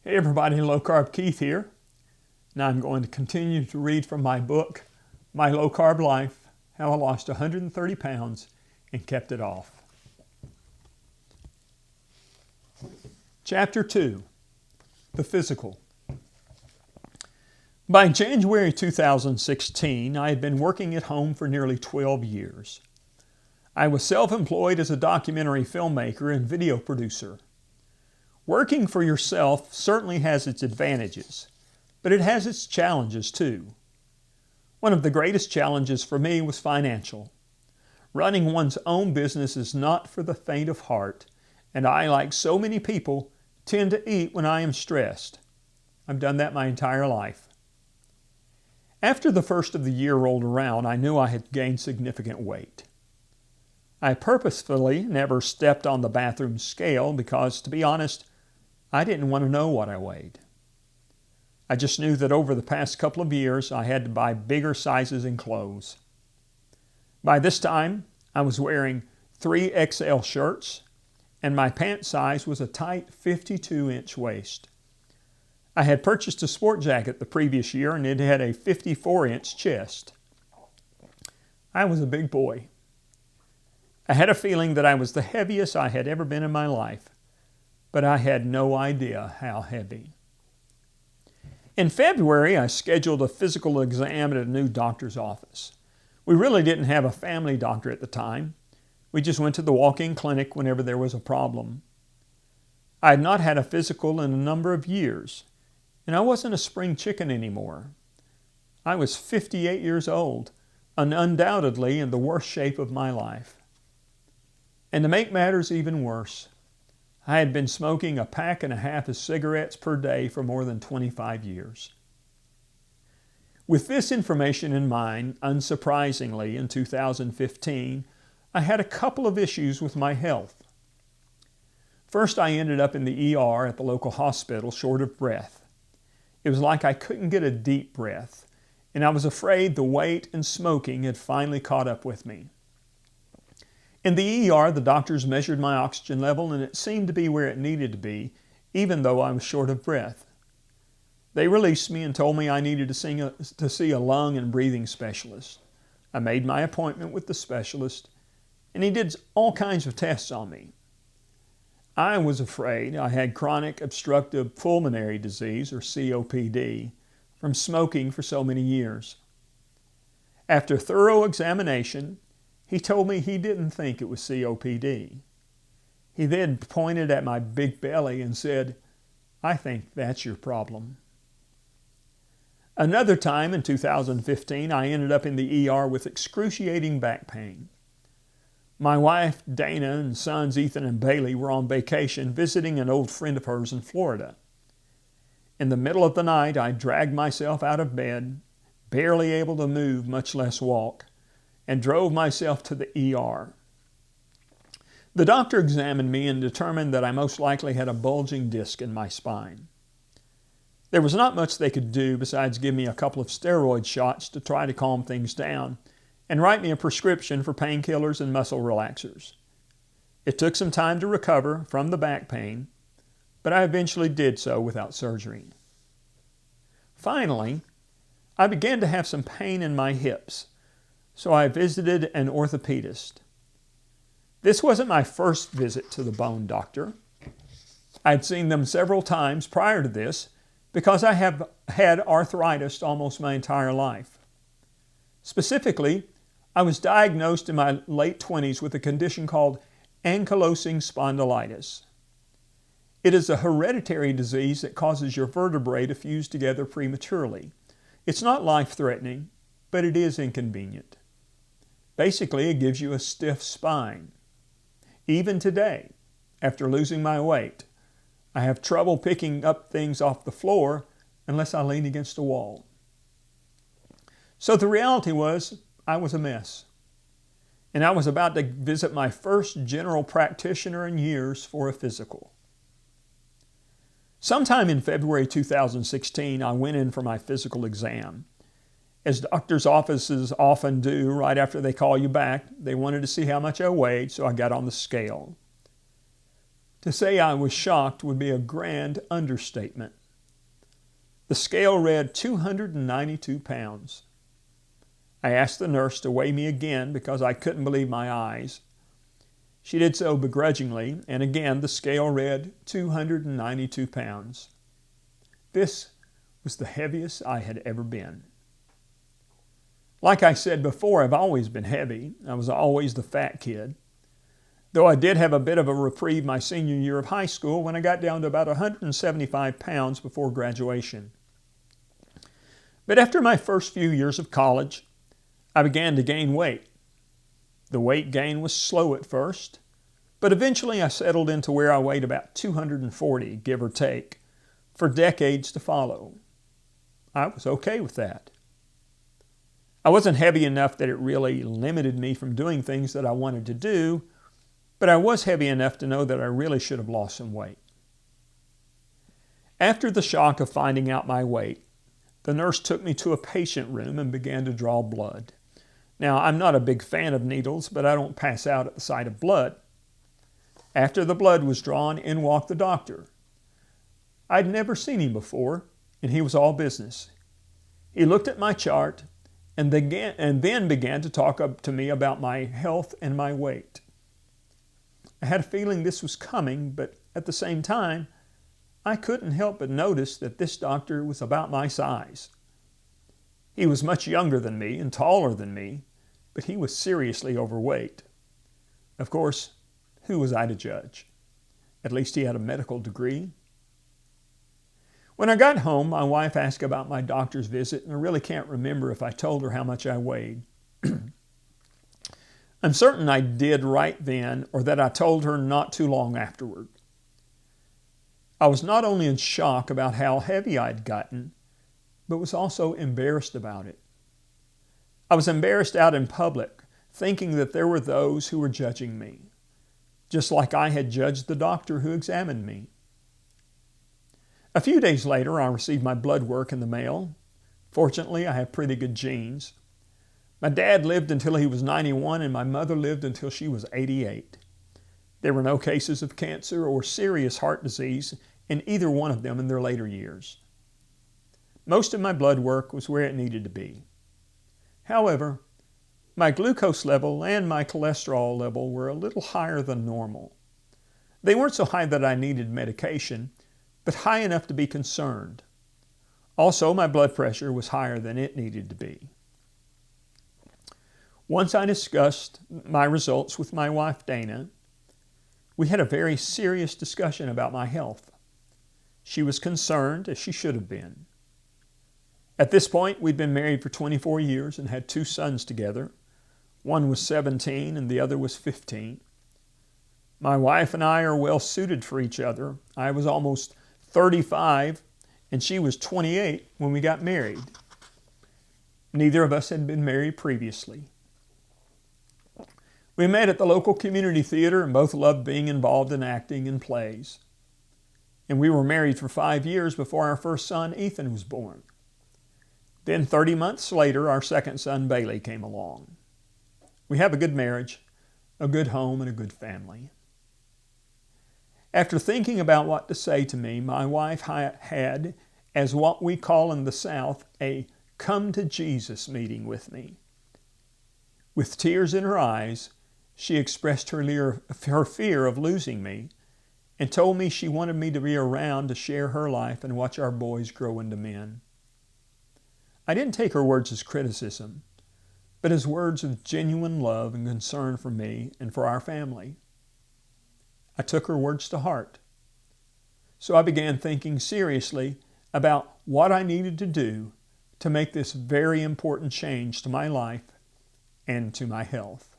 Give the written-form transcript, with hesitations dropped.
Hey everybody, Low Carb Keith here. Now I'm going to continue to read from my book, My Low-Carb Life, How I Lost 130 Pounds and Kept It Off. Chapter 2, The Physical. By January 2016, I had been working at home for nearly 12 years. I was self-employed as a documentary filmmaker and video producer. Working for yourself certainly has its advantages, but it has its challenges too. One of the greatest challenges for me was financial. Running one's own business is not for the faint of heart, and I, like so many people, tend to eat when I am stressed. I've done that my entire life. After the first of the year rolled around, I knew I had gained significant weight. I purposefully never stepped on the bathroom scale because, to be honest, I didn't want to know what I weighed. I just knew that over the past couple of years, I had to buy bigger sizes in clothes. By this time, I was wearing 3XL shirts, and my pant size was a tight 52-inch waist. I had purchased a sport jacket the previous year, and it had a 54-inch chest. I was a big boy. I had a feeling that I was the heaviest I had ever been in my life, but I had no idea how heavy. In February, I scheduled a physical exam at a new doctor's office. We really didn't have a family doctor at the time. We just went to the walk-in clinic whenever there was a problem. I had not had a physical in a number of years, and I wasn't a spring chicken anymore. I was 58 years old, and undoubtedly in the worst shape of my life. And to make matters even worse, I had been smoking a pack and a half of cigarettes per day for more than 25 years. With this information in mind, unsurprisingly, in 2015, I had a couple of issues with my health. First, I ended up in the ER at the local hospital short of breath. It was like I couldn't get a deep breath, and I was afraid the weight and smoking had finally caught up with me. In the ER, the doctors measured my oxygen level, and it seemed to be where it needed to be, even though I was short of breath. They released me and told me I needed to see a lung and breathing specialist. I made my appointment with the specialist, and he did all kinds of tests on me. I was afraid I had chronic obstructive pulmonary disease, or COPD, from smoking for so many years. After thorough examination, he told me he didn't think it was COPD. He then pointed at my big belly and said, "I think that's your problem." Another time in 2015, I ended up in the ER with excruciating back pain. My wife, Dana, and sons, Ethan and Bailey, were on vacation visiting an old friend of hers in Florida. In the middle of the night, I dragged myself out of bed, barely able to move, much less walk, and drove myself to the ER. The doctor examined me and determined that I most likely had a bulging disc in my spine. There was not much they could do besides give me a couple of steroid shots to try to calm things down and write me a prescription for painkillers and muscle relaxers. It took some time to recover from the back pain, but I eventually did so without surgery. Finally, I began to have some pain in my hips, so I visited an orthopedist. This wasn't my first visit to the bone doctor. I'd seen them several times prior to this because I have had arthritis almost my entire life. Specifically, I was diagnosed in my late 20s with a condition called ankylosing spondylitis. It is a hereditary disease that causes your vertebrae to fuse together prematurely. It's not life-threatening, but it is inconvenient. Basically, it gives you a stiff spine. Even today, after losing my weight, I have trouble picking up things off the floor unless I lean against a wall. So the reality was, I was a mess. And I was about to visit my first general practitioner in years for a physical. Sometime in February 2016, I went in for my physical exam. As doctors' offices often do right after they call you back, they wanted to see how much I weighed, so I got on the scale. To say I was shocked would be a grand understatement. The scale read 292 pounds. I asked the nurse to weigh me again because I couldn't believe my eyes. She did so begrudgingly, and again the scale read 292 pounds. This was the heaviest I had ever been. Like I said before, I've always been heavy. I was always the fat kid. Though I did have a bit of a reprieve my senior year of high school when I got down to about 175 pounds before graduation. But after my first few years of college, I began to gain weight. The weight gain was slow at first, but eventually I settled into where I weighed about 240, give or take, for decades to follow. I was okay with that. I wasn't heavy enough that it really limited me from doing things that I wanted to do, but I was heavy enough to know that I really should have lost some weight. After the shock of finding out my weight, the nurse took me to a patient room and began to draw blood. Now, I'm not a big fan of needles, but I don't pass out at the sight of blood. After the blood was drawn, in walked the doctor. I'd never seen him before, and he was all business. He looked at my chart and then began to talk up to me about my health and my weight. I had a feeling this was coming, but at the same time, I couldn't help but notice that this doctor was about my size. He was much younger than me and taller than me, but he was seriously overweight. Of course, who was I to judge? At least he had a medical degree. When I got home, my wife asked about my doctor's visit, and I really can't remember if I told her how much I weighed. I'm certain I did right then, or that I told her not too long afterward. I was not only in shock about how heavy I'd gotten, but was also embarrassed about it. I was embarrassed out in public, thinking that there were those who were judging me, just like I had judged the doctor who examined me. A few days later, I received my blood work in the mail. Fortunately, I have pretty good genes. My dad lived until he was 91, and my mother lived until she was 88. There were no cases of cancer or serious heart disease in either one of them in their later years. Most of my blood work was where it needed to be. However, my glucose level and my cholesterol level were a little higher than normal. They weren't so high that I needed medication, but high enough to be concerned. Also, my blood pressure was higher than it needed to be. Once I discussed my results with my wife, Dana, we had a very serious discussion about my health. She was concerned, as she should have been. At this point, we'd been married for 24 years and had 2 sons together. One was 17 and the other was 15. My wife and I are well suited for each other. I was almost 35 and she was 28 when we got married. Neither of us had been married previously. We met at the local community theater and both loved being involved in acting and plays. And we were married for 5 years before our first son, Ethan, was born. Then 30 months later, our second son, Bailey, came along. We have a good marriage, a good home, and a good family. After thinking about what to say to me, my wife had, as what we call in the South, a come to Jesus meeting with me. With tears in her eyes, she expressed her fear of losing me and told me she wanted me to be around to share her life and watch our boys grow into men. I didn't take her words as criticism, but as words of genuine love and concern for me and for our family. I took her words to heart. So I began thinking seriously about what I needed to do to make this very important change to my life and to my health.